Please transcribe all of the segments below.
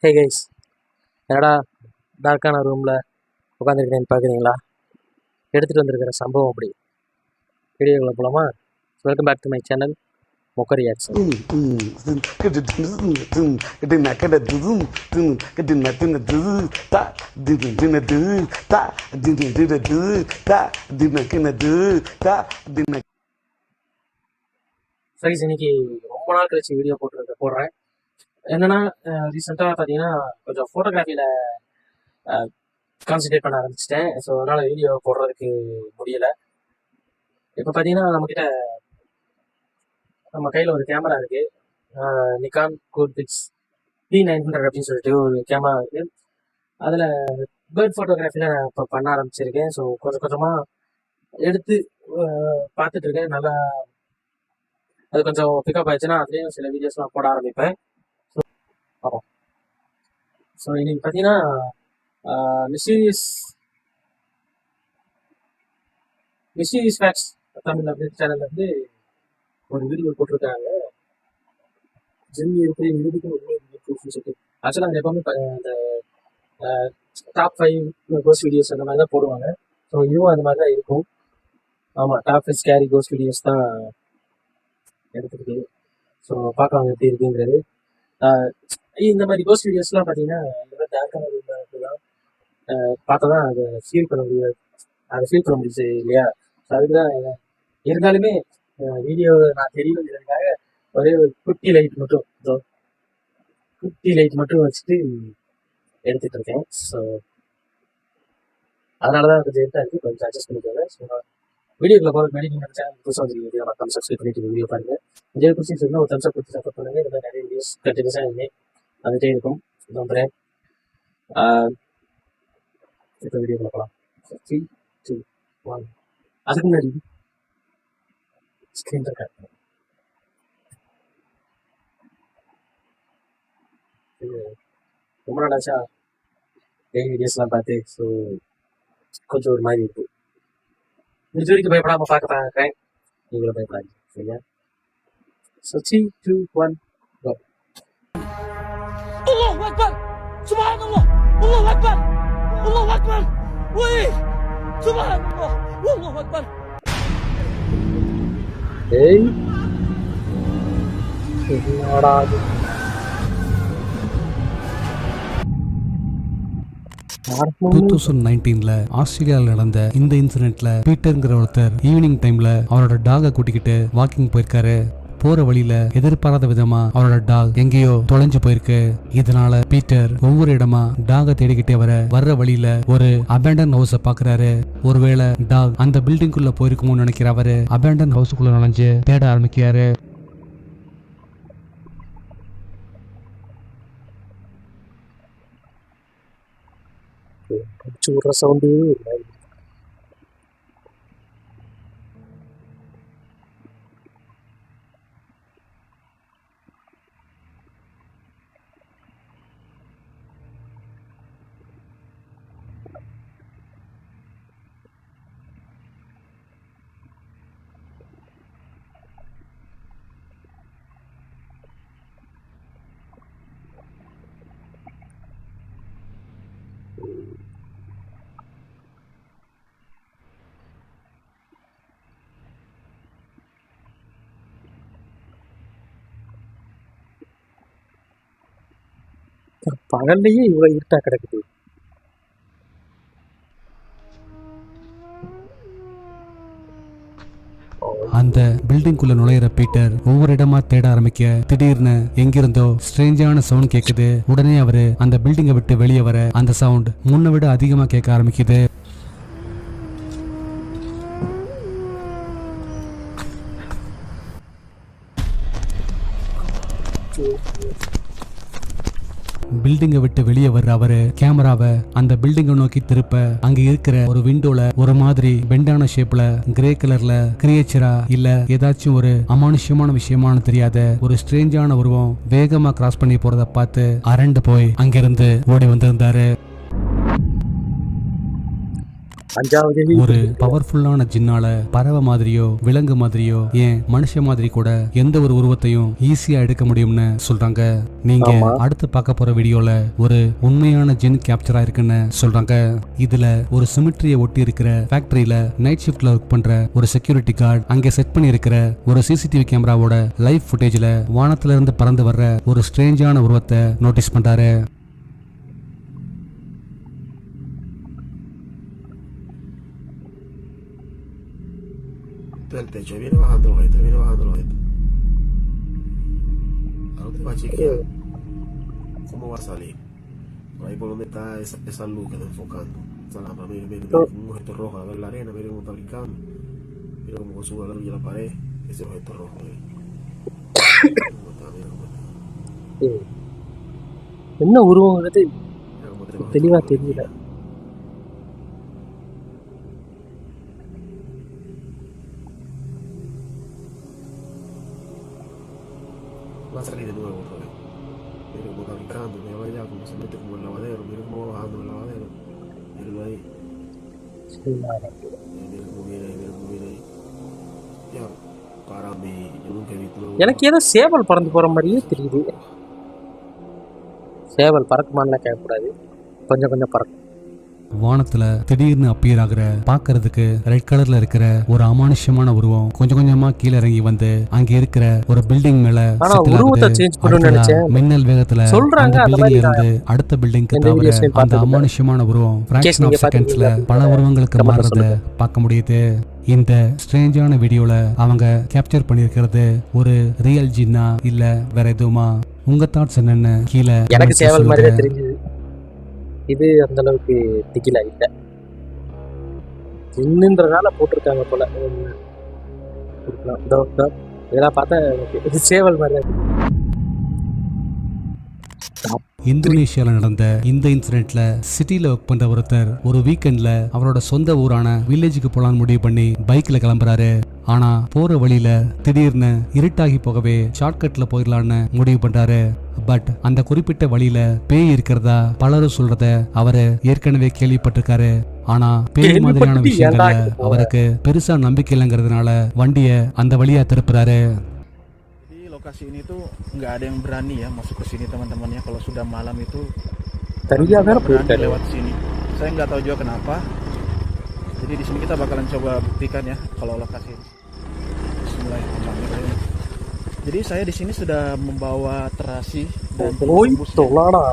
Hey guys, என்னடா டார்க்கான ரூமில் உட்காந்துருக்கேன்னு பார்க்குறீங்களா? எடுத்துகிட்டு வந்திருக்கிற சம்பவம் அப்படி. வீடியோக்குள்ள போகலாமா? Welcome back to my channel மொக்க ரியாக்ஷன். சைஸ் இன்னைக்கு ரொம்ப நாள் கழிச்சு வீடியோ போடுறேன். என்னன்னா ரீசெண்டாக பார்த்தீங்கன்னா கொஞ்சம் ஃபோட்டோகிராஃபியில் கான்சன்ட்ரேட் பண்ண ஆரம்பிச்சிட்டேன். ஸோ அதனால் வீடியோ போடுறதுக்கு முடியலை. இப்போ பார்த்தீங்கன்னா நம்ம கையில் ஒரு கேமரா இருக்குது. நிக்கான் கோல்பிக்ஸ் P900 அப்படின்னு சொல்லிட்டு ஒரு கேமரா இருக்குது. அதில் பேர்ட் ஃபோட்டோகிராஃபியில் நான் இப்போ பண்ண ஆரம்பிச்சிருக்கேன். ஸோ கொஞ்சம் கொஞ்சமாக எடுத்து பார்த்துட்ருக்கேன். நல்லா அது கொஞ்சம் பிக்கப் ஆயிடுச்சுன்னா அதுலேயும் சில வீடியோஸ்லாம் போட ஆரம்பிப்பேன். பார்ப்போம். ஸோ இன்னைக்கு பார்த்தீங்கன்னா மிஸ்டீரியஸ் ஃபேக்ட்ஸ் தமிழ் அப்படின்னு சேனல்ல இருந்து ஒரு வீடியோ போட்டிருக்காங்க. ஜெம்மி இருக்கு இதுக்கு சொல்லிட்டு ஆக்சுவலாக அந்த எப்பவுமே அந்த டாப் 5 கோஸ்ட் வீடியோஸ் அந்த மாதிரி தான் போடுவாங்க. ஸோ இதுவும் அந்த மாதிரி தான் இருக்கும். ஆமாம், டாப் 5 ஸ்கேரி கோஸ்ட் வீடியோஸ் தான் எடுத்துருக்கு. ஸோ பார்க்கலாம் எப்படி இருக்குங்கிறது. இந்த மாதிரி கோஸ்ட் வீடியோஸ்லாம் பார்த்தீங்கன்னா இந்த மாதிரி டார்க்கான தான் பார்த்தா தான் அதை ஃபீல் பண்ண முடியுது இல்லையா? ஸோ அதுக்கு தான் இருந்தாலுமே வீடியோ நான் தெரியணுங்கிறதுக்காக ஒரே ஒரு குட்டி லைட் மட்டும் வச்சுட்டு எடுத்துட்டு இருக்கேன். ஸோ அதனால தான் கொஞ்சம் எடுத்தா இருக்குது, கொஞ்சம் அட்ஜஸ்ட் பண்ணிக்கோங்க. ஸோ வீடியோக்குள்ள போகிற முன்னாடி நீங்கள் சேனல் புதுசாக வந்து வீடியோ மறக்காம சப்ஸ்கிரைப் பண்ணிட்டு வீடியோ பாருங்க. வீடியோ பிடிச்சிருந்தா ஒரு தம்ஸ் அப் கொடுத்து சப்போர்ட் பண்ணுங்க. இந்த மாதிரி நிறைய வீடியோஸ் கண்டினியூஸாக இனிமேல் வந்துட்டே இருக்கும். நம்புறேன். இப்போ வீடியோக்குள்ள போகலாம். 3, 2, 1. அதுக்கு முன்னாடி ஸ்க்ரீன் ரெக்கார்ட் பண்ணுங்க. ரொம்ப நாளாச்சா டெய்லி வீடியோஸ்லாம் பார்த்து. ஸோ கொஞ்சம் ஒரு மாதிரி இருக்கு. முடிஞ்ச வரைக்கும் பயப்படாம பார்க்குறேன். நீங்களும் பயப்படாதீங்க, சரியா? So 3, 2, 1 go. Allahu Akbar! Subhanallah! Allahu Akbar! Allahu Akbar! Wait! Subhanallah! Allahu Akbar! ஏய், என்னடா இது? 2019 ஆஸ்திரேலியாவில் நடந்த இந்த இன்சிடென்ட்ல பீட்டர்ங்கிற ஒருத்தர் ஈவினிங் டைம்ல அவரோட டாகை கூட்டிக்கிட்டு வாக்கிங் போயிருக்காரு. போற வழியில எதிர்பாராத விதமா அவரோட டாக் எங்கேயோ தொலைஞ்சு போயிருக்கு. இதனால பீட்டர் ஒவ்வொரு இடமா டாகை தேடிக்கிட்டே வர்ற வழியில ஒரு அபேண்டன் ஹவுஸ பாக்குறாரு. ஒருவேளை டாக் அந்த பில்டிங்குள்ள போயிருக்குமோன்னு நினைக்கிற அவரு அபேண்டன் ஹவுஸுக்குள்ள நுழைஞ்சு தேட ஆரம்பிக்கிறாரு. சூற சவுண்டு. பகல்லையே இவ்வளவு இருட்டா கிடக்குது. அந்த பில்டிங்குள்ள நுழையிற பீட்டர் ஒவ்வொரு இடமா தேட ஆரம்பிக்க திடீர்னு எங்கிருந்தோ ஸ்ட்ரேஞ்சான சவுண்ட் கேக்குது. உடனே அவரு அந்த பில்டிங்கை விட்டு வெளியே வர அந்த சவுண்ட் முன்ன விட அதிகமா கேட்க ஆரம்பிக்குது. பில்டிங்கை விட்டு வெளியே வர்ற அவரு கேமராவை அந்த பில்டிங்கை நோக்கி திருப்ப அங்க இருக்கிற ஒரு விண்டோல ஒரு மாதிரி பெண்டான ஷேப்ல கிரே கலர்ல கிரியேச்சரா இல்ல ஏதாச்சும் ஒரு அமானுஷ்யமான விஷயமானு தெரியாத ஒரு ஸ்ட்ரேஞ்சான உருவம் வேகமா கிராஸ் பண்ணி போறத பார்த்து அரண்டு போய் அங்கிருந்து ஓடி வந்திருந்தாரு. அஞ்சாவது ஒரு பவர்ஃபுல்லான ஜின்னால பறவை மாதிரியோ விலங்கு மாதிரியோ ஏன் மனுஷ மாதிரி கூட எந்த ஒரு உருவத்தையும் ஈஸியா எடுக்க முடியும்னு சொல்றாங்க. நீங்க ஆமா. அடுத்து பார்க்க போற வீடியோல ஒரு உண்மையான ஜின் கேப்சர் ஆயிருக்குன்னு சொல்றாங்க. இதுல ஒரு சிமிட்ரியை ஒட்டி இருக்கிற ஃபேக்டரியில நைட் ஷிஃப்ட்ல ஒர்க் பண்ற ஒரு செக்யூரிட்டி கார்டு அங்க செட் பண்ணி இருக்கிற ஒரு சிசிடிவி கேமராவோட லைவ் ஃபுட்டேஜ்ல வானத்துல இருந்து பறந்து வர்ற ஒரு ஸ்ட்ரேஞ்சான உருவத்தை நோட்டீஸ் பண்றாரு. del techo, viene bajando los gente, viene bajando los gente. Ahora te va a chequear cómo va a salir. Por ahí por donde está esa luz que está enfocando. Esa lámpara, mire, mire, mire, un objeto rojo, a ver la arena, mire cómo está brincando. Mira cómo sube la luz y la pared, ese objeto rojo. Mire. Cómo está, mira cómo está. என்ன உருவங்கிறது Mira cómo te va தெளிவா தெரியல. Va a salir de nuevo otra vez. Mira cómo está brincando, mira allá cómo se mete como el lavadero, mira cómo va bajando el lavadero. Míralo ahí. Mira cómo viene ahí, mira cómo viene ahí. Ya, para mí, yo nunca he visto una எனக்கு ஏதோ சேவல் பறந்து போற மாதிரியே தெரியுது. சேவல் பறக்குமான்லாம் கேட்கக்கூடாது, கொஞ்சம் கொஞ்சம் பறக்கும். வானத்துல திடீர்னு அப்பியர் ஆகுற பாக்குறதுக்கு ரெட் கலர்ல இருக்கிற ஒரு அமானுஷ்யமான உருவம் கொஞ்சம் கொஞ்சமா கீழே இறங்கி வந்து அங்க இருக்கிற ஒரு பில்டிங் மேல ஆனா settle உருவத்தை ஆகுது. சேஞ்ச் பண்ணணும்னு அடுத்ததா நினைச்சேன். மின்னல் வேகத்துல சொல்றாங்க, அந்த அந்த பில்டிங்ல மாதிரி இருந்து அடுத்த பில்டிங்க்கு எந்த தவிர videos-லயும் அந்த பார்த்ததில்ல. அமானுஷ்யமான உருவம் fraction நீங்க of secondsல பார்த்திருக்கீங்களா? பல உருவங்களுக்கு comment மாறுறத சொல்லுங்க. பார்க்க முடியுது. இந்த ஸ்ட்ரேஞ்சான வீடியோல அவங்க கேப்சர் பண்ணியிருக்கிறது ஒரு ரியல் ஜின்னா இல்ல வேற எதுவுமா? உங்க தாட்ஸ் என்னன்னு கீழே எனக்கு comments-ல சேவல் மாதிரி சொல்லுங்க. தான் தெரிஞ்சது. இது அந்த அளவுக்கு திகிலா இல்ல, இன்னுன்றதால போட்டிருக்காங்க போல. இருக்கலாம். இதெல்லாம் பார்த்தா எனக்கு இது சேவல் மாதிரி தான் இருக்கு. இந்தோனேஷியால நடந்த இந்த இன்சிடென்ட்ல சிட்டில ஒர்க் பண்ற ஒருத்தர் ஒரு வீக்கெண்ட்ல அவரோட சொந்த ஊரான வில்லேஜுக்கு போலான்னு முடிவு பண்ணி பைக்ல கிளம்புறாரு. ஆனா போற வழியில திடீர்னு இருட்டாகி போகவே ஷார்ட்கட்ல போயிடலான்னு முடிவு பண்றாரு. பட் அந்த குறிப்பிட்ட வழியில பேய் இருக்கிறதா பலரும் சொல்றத அவரு ஏற்கனவே கேள்விப்பட்டிருக்காரு. ஆனா பேய் மாதிரியான விஷயங்கள்ல அவருக்கு பெருசா நம்பிக்கை இல்லைங்கிறதுனால வண்டிய அந்த வழியா திருப்புறாரு. Di lokasi ini tuh nggak ada yang berani ya masuk ke sini teman-temannya kalau sudah malam itu தெரியாத nggak berani போயிருக்காரு. lewat sini. Saya nggak tahu juga kenapa. Jadi di sini kita bakalan coba buktikan ya kalau lokasi ini. Bismillahirrahmanirrahim. Jadi saya di sini sudah membawa terasi dan போய் bus தொழாடா.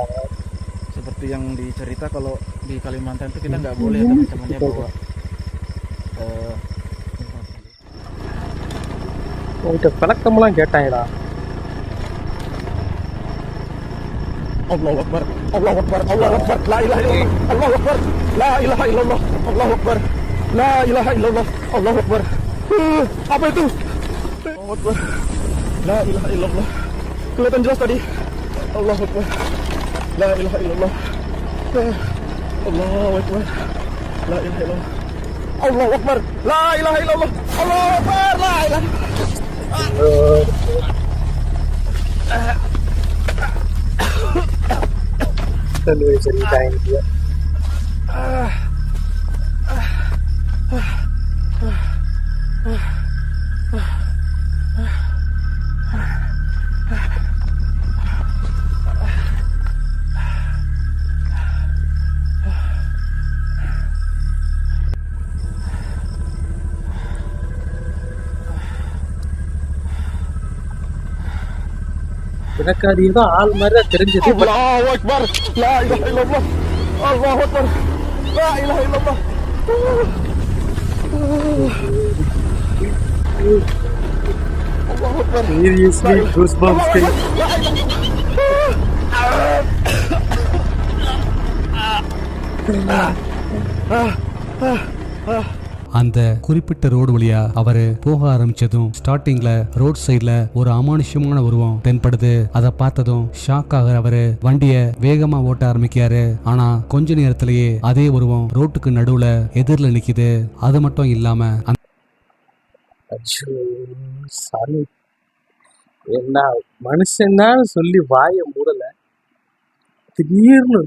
seperti yang dicerita kalau di Kalimantan itu kita nggak boleh ya teman-temannya bawa உங்கள்கிட்ட விளக்கமெல்லாம் கேட்டாங்களா? Allahu Akbar, Allahu Akbar, Allahu Akbar, la ilaha illallah, Allahu Akbar, la ilaha illallah, Allahu Akbar, la ilaha illallah, Allahu Akbar. Apa itu? Allahu Akbar, la ilaha illallah. Kelihatan jelas tadi. Allahu Akbar, la ilaha illallah. Allahu Akbar, la ilaha illallah. Allahu Akbar, la ilaha illallah, Allahu Akbar, la ilaha. சரிட்டாங்க. எனக்கு அது ஏதோ ஆள் மாதிரி தான் தெரிஞ்சது. Allahu Akbar, la ilaha illallah, Allahu Akbar, la ilaha illallah. Allahu Akbar. Seriously, goosebumps. அந்த குறிப்பிட்ட road வழியா அவரு போக ஆரம்பிச்சதும் ஸ்டார்டிங்ல ரோட் சைட்ல ஒரு அமானுஷ்யமான உருவம் தென்படுது. அதை பார்த்ததும் ஷாக் ஆகிற அவரு வண்டிய வேகமா ஓட்ட ஆரம்பிக்காரு. ஆனா கொஞ்ச நேரத்திலேயே அதே உருவம் ரோட்டுக்கு நடுவுல எதிரில நிக்குது. அது மட்டும் இல்லாம சாமி, என்ன மனுஷன்னா சொல்லி வாய மூடல, திடீர்னு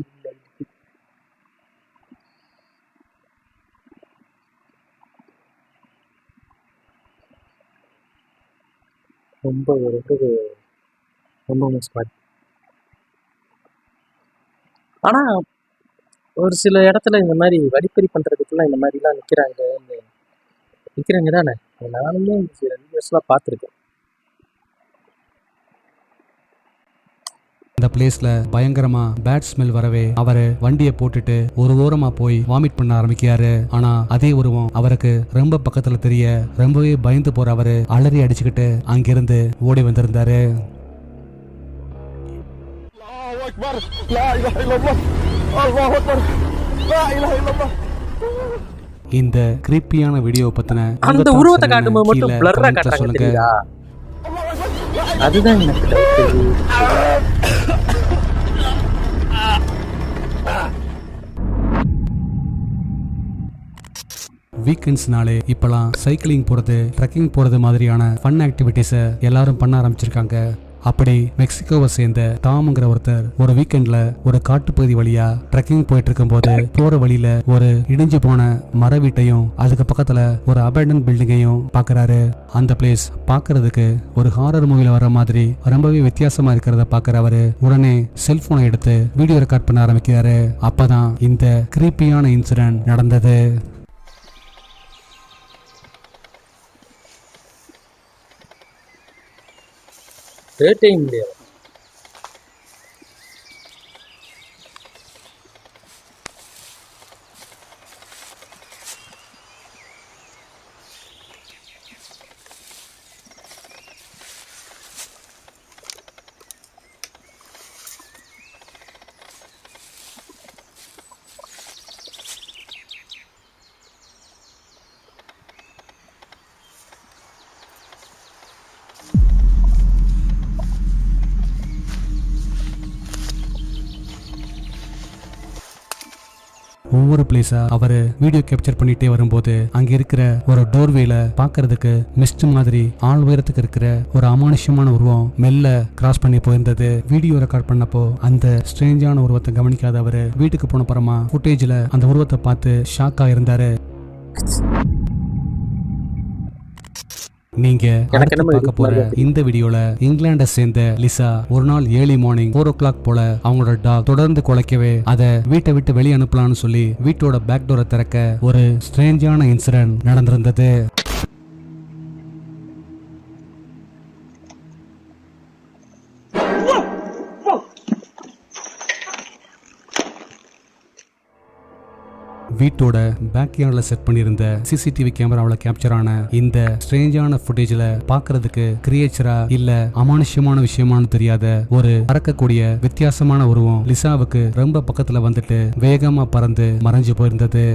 ரொம்ப ரொம்ப மோசமாக இருக்கு. ஆனால் ஒரு சில இடத்துல இந்த மாதிரி வழிப்பறி பண்ணுறதுக்குலாம் இந்த மாதிரிலாம் நிற்கிறாங்க தானே. நானுமே சில வீடியோஸ்லாம் பார்த்துருக்கேன். அந்த பிளேஸ்ல பயங்கரமா பேட் ஸ்மெல் வரவே அவரு வண்டியை போட்டுட்டு ஒரு ஓரமா போய் வாமிட் பண்ண ஆரம்பிக்கிறாரு. ஆனா அதே உருவம் அவருக்கு ரொம்ப பக்கத்துல தெரிய ரொம்பவே பயந்து போற அவரு அலறி அடிச்சுக்கிட்டு அங்கிருந்து ஓடி வந்திருந்தாரு. Allahu Akbar. La ilaha illallah. Allahu Akbar. La ilaha illallah. இந்த கிரீப்பியான வீடியோ பத்தின அந்த உருவத்தை காட்டும்போது மட்டும் பிளர்ரா காட்டுறாங்க தெரியுதா? அதுதான் எனக்கு வீக்கெண்ட்ஸ்னாலே இப்பெல்லாம் சைக்கிளிங் போறது, ட்ரெக்கிங் போறது மாதிரியான ஃபன் ஆக்டிவிட்டிஸை எல்லாரும் பண்ண ஆரம்பிச்சிருக்காங்க. அப்படி மெக்சிகோவை சேர்ந்த டாம்ங்கிற ஒருத்தர் ஒரு வீக்கெண்ட்ல ஒரு காட்டுப்பகுதி வழியா ட்ரெக்கிங் போயிட்டு இருக்கும் போது போற வழியில ஒரு இடிஞ்சு போன மர வீட்டையும் அதுக்கு பக்கத்துல ஒரு அபேண்டன் பில்டிங்கையும் பாக்குறாரு. அந்த பிளேஸ் பாக்குறதுக்கு ஒரு ஹாரர் மூவில வர மாதிரி ரொம்பவே வித்தியாசமா இருக்கிறத பாக்குறவரு உடனே செல்போனை எடுத்து வீடியோ ரெக்கார்ட் பண்ண ஆரம்பிக்கிறாரு. அப்பதான் இந்த கிரீப்பியான இன்சிடென்ட் நடந்தது. ரேட்டே முடியாது. ஒவ்வொரு பிளேஸா அவரு வீடியோ கேப்சர் பண்ணிட்டே வரும்போது அங்க இருக்கிற ஒரு டோர்வேல பாக்குறதுக்கு மிஸ்ட் மாதிரி ஆள் உயரத்துக்கு இருக்கிற ஒரு அமானுஷ்யமான உருவம் மெல்ல கிராஸ் பண்ணி போயிருந்தது. வீடியோ ரெக்கார்ட் பண்ணப்போ அந்த ஸ்ட்ரேஞ்சான உருவத்தை கவனிக்காத அவரு வீட்டுக்கு போன அப்புறமா ஃபுட்டேஜ்ல அந்த உருவத்தை பார்த்து ஷாக்கா இருந்தாரு. நீங்க அடுத்து பார்க்க போற இந்த வீடியோல இங்கிலாண்டை சேர்ந்த லிசா ஒரு நாள் ஏர்லி மார்னிங் 4 o'clock போல அவங்களோட டாக் தொடர்ந்து குலைக்கவே அதை வீட்டை விட்டு வெளியே அனுப்பலாம்னு சொல்லி வீட்டோட பேக் டோரை திறக்க ஒரு ஸ்ட்ரேஞ்சான இன்சிடென்ட் நடந்திருந்தது. வீட்டோட பேக்யார்டில் செட் பண்ணியிருந்த சிசிடிவி கேமராவில் கேப்சர் ஆன இந்த ஸ்ட்ரேஞ்சான ஃபுட்டேஜில் பார்க்கறதுக்கு கிரியேச்சரா இல்ல அமானுஷ்யமான விஷயமானு தெரியாத ஒரு பறக்கக்கூடிய வித்தியாசமான உருவம் லிசாவுக்கு ரொம்ப பக்கத்துல வந்துட்டு வேகமா பறந்து மறைஞ்சு போயிருந்தது.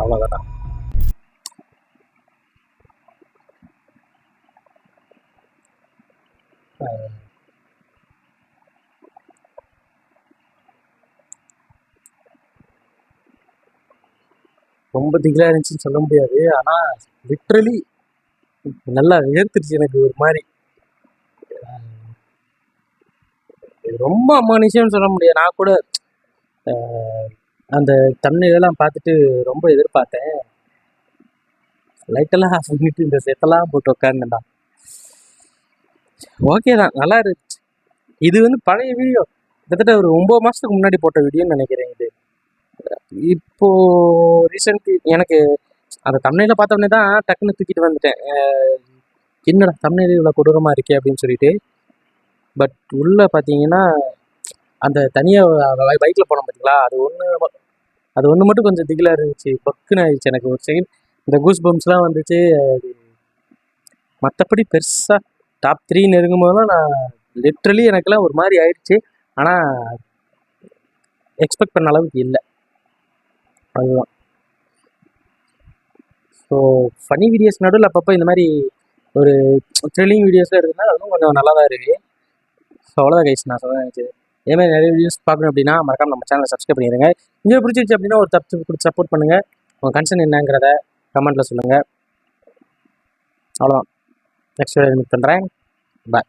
அவ்வளோதான். ரொம்ப திகிலா இருந்துச்சுன்னு சொல்ல முடியாது. ஆனால் லிட்ரலி நல்லா வேர்த்துருச்சு எனக்கு ஒரு மாதிரி. இது ரொம்ப அமானுஷ்யம்னு சொல்ல முடியாது. நான் கூட அந்த தண்ணியெல்லாம் பார்த்துட்டு ரொம்ப எதிர்பார்த்தேன். லைட்டெல்லாம் ஆஃப் பண்ணிட்டு இந்த செட்டெல்லாம் போட்டு உட்காந்துடா. ஓகே தான், நல்லா இருந்துச்சு. இது வந்து பழைய வீடியோ, கிட்டத்தட்ட ஒரு 9 மாதத்துக்கு முன்னாடி போட்ட வீடியோன்னு நினைக்கிறேன். இது இப்போ ரீசெண்ட் எனக்கு அந்த தமிழில் பார்த்தோன்னே தான் டக்குன்னு தூக்கிட்டு வந்துட்டேன். என்னடா தமிழில் இவ்வளோ கொடூரமாக இருக்கே அப்படின்னு சொல்லிட்டு. பட் உள்ளே பார்த்தீங்கன்னா அந்த தனியாக பைக்கில் போனோம் பார்த்தீங்களா, அது ஒன்று மட்டும் கொஞ்சம் திகிலாக இருந்துச்சு. பக்குன்னு ஆயிடுச்சு எனக்கு ஒரு செகண்ட். இந்த கூஸ் பம்ப்ஸ்லாம் வந்துச்சு. மற்றபடி பெருசாக டாப் 3 நெருங்கும்போதெல்லாம் நான் லிட்ரலி எனக்குலாம் ஒரு மாதிரி ஆயிடுச்சு. ஆனால் எக்ஸ்பெக்ட் பண்ண அளவுக்கு இல்லை. அதுதான். ஸோ ஃபனி வீடியோஸ் நடுவில் அப்பப்போ இந்த மாதிரி ஒரு த்ரில்லிங் வீடியோஸாக இருக்குதுன்னா அதுவும் கொஞ்சம் நல்லா தான் இருக்குது. ஸோ அவ்வளோதான் கைஸ், நான் சொல்ல நினச்சது. இதேமாதிரி நிறைய வீடியோஸ் பார்க்கணும் அப்படின்னா மறக்காம நம்ம சேனலை சப்ஸ்கிரைப் பண்ணிடுங்க. இங்கே பிடிச்சிருச்சு அப்படின்னா ஒரு தப்பு கொடுத்து சப்போர்ட் பண்ணுங்கள். உங்கள் கன்சர்ன் என்னங்கிறத கமெண்ட்டில் சொல்லுங்கள். அவ்வளோதான். நெக்ஸ்ட் வீடியோ மீட் பண்ணுறேன். பாய்.